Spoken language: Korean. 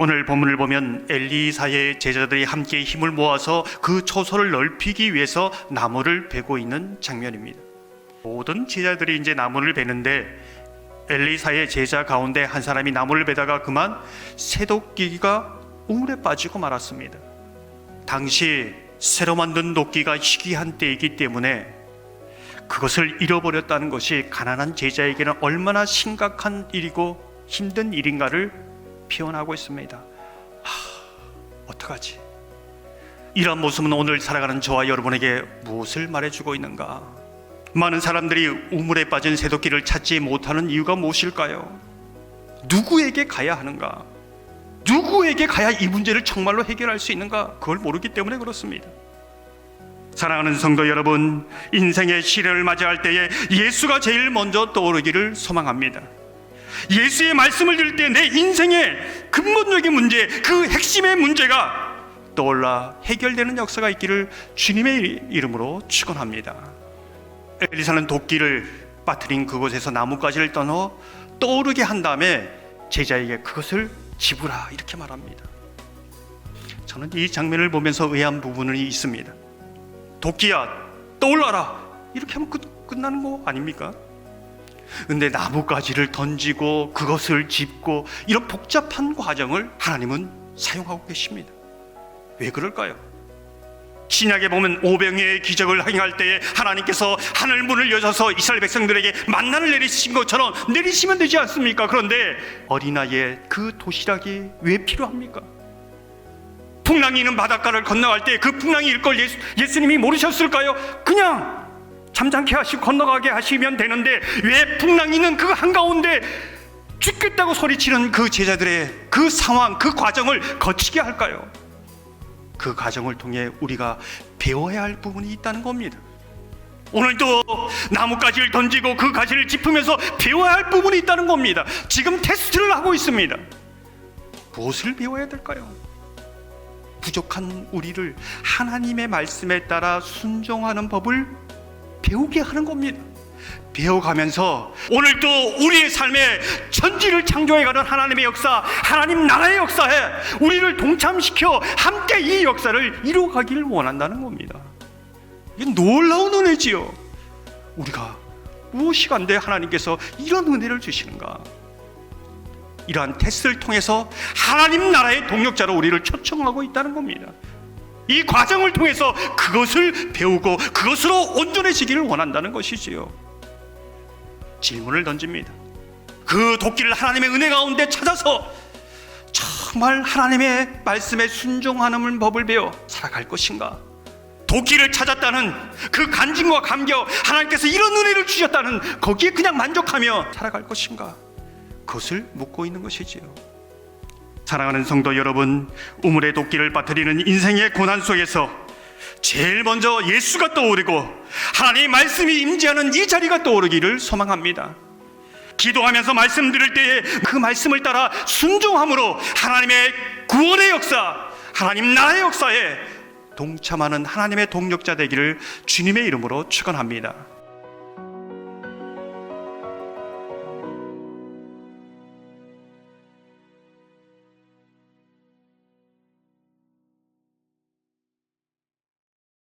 오늘 본문을 보면 엘리사의 제자들이 함께 힘을 모아서 그 초소를 넓히기 위해서 나무를 베고 있는 장면입니다. 모든 제자들이 이제 나무를 베는데 엘리사의 제자 가운데 한 사람이 나무를 베다가 그만 새도끼가 우물에 빠지고 말았습니다. 당시 새로 만든 도끼가 희귀한 때이기 때문에 그것을 잃어버렸다는 것이 가난한 제자에게는 얼마나 심각한 일이고 힘든 일인가를 표현하고 있습니다. 어떡하지? 이런 모습은 오늘 살아가는 저와 여러분에게 무엇을 말해주고 있는가? 많은 사람들이 우물에 빠진 새도끼를 찾지 못하는 이유가 무엇일까요? 누구에게 가야 하는가? 누구에게 가야 이 문제를 정말로 해결할 수 있는가? 그걸 모르기 때문에 그렇습니다. 사랑하는 성도 여러분, 인생의 시련을 맞이할 때에 예수가 제일 먼저 떠오르기를 소망합니다. 예수의 말씀을 들을 때 내 인생의 근본적인 문제, 그 핵심의 문제가 떠올라 해결되는 역사가 있기를 주님의 이름으로 축원합니다. 엘리사는 도끼를 빠뜨린 그곳에서 나뭇가지를 떠나 떠오르게 한 다음에 제자에게 그것을 집으라 이렇게 말합니다. 저는 이 장면을 보면서 의아한 부분이 있습니다. 도끼야 떠올라라 이렇게 하면 끝나는 거 아닙니까? 근데 나뭇가지를 던지고 그것을 짚고 이런 복잡한 과정을 하나님은 사용하고 계십니다. 왜 그럴까요? 신약에 보면 오병이어의 기적을 행할 때에 하나님께서 하늘 문을 여셔서 이스라엘 백성들에게 만나를 내리신 것처럼 내리시면 되지 않습니까? 그런데 어린아이의 그 도시락이 왜 필요합니까? 풍랑이 있는 바닷가를 건너갈 때 그 풍랑이 걸 예수님이 모르셨을까요? 그냥 잠잠케 하시고 건너가게 하시면 되는데 왜 풍랑이 있는 그 한가운데 죽겠다고 소리치는 그 제자들의 그 상황, 그 과정을 거치게 할까요? 그 과정을 통해 우리가 배워야 할 부분이 있다는 겁니다. 오늘도 나뭇가지를 던지고 그 가지를 짚으면서 배워야 할 부분이 있다는 겁니다. 지금 테스트를 하고 있습니다. 무엇을 배워야 될까요? 부족한 우리를 하나님의 말씀에 따라 순종하는 법을 배우게 하는 겁니다. 배워가면서 오늘도 우리의 삶에 천지를 창조해가는 하나님의 역사, 하나님 나라의 역사에 우리를 동참시켜 함께 이 역사를 이루어가기를 원한다는 겁니다. 이게 놀라운 은혜지요. 우리가 무엇이 간데 하나님께서 이런 은혜를 주시는가? 이러한 테스트를 통해서 하나님 나라의 동력자로 우리를 초청하고 있다는 겁니다. 이 과정을 통해서 그것을 배우고 그것으로 온전해지기를 원한다는 것이지요. 질문을 던집니다. 그 도끼를 하나님의 은혜 가운데 찾아서 정말 하나님의 말씀에 순종하는 법을 배워 살아갈 것인가? 도끼를 찾았다는 그 간증과 감격, 하나님께서 이런 은혜를 주셨다는 거기에 그냥 만족하며 살아갈 것인가? 그것을 묻고 있는 것이지요. 사랑하는 성도 여러분, 우물에 도끼를 빠뜨리는 인생의 고난 속에서 제일 먼저 예수가 떠오르고 하나님의 말씀이 임재하는 이 자리가 떠오르기를 소망합니다. 기도하면서 말씀 들을 때에 그 말씀을 따라 순종함으로 하나님의 구원의 역사, 하나님 나라의 역사에 동참하는 하나님의 동력자 되기를 주님의 이름으로 축원합니다.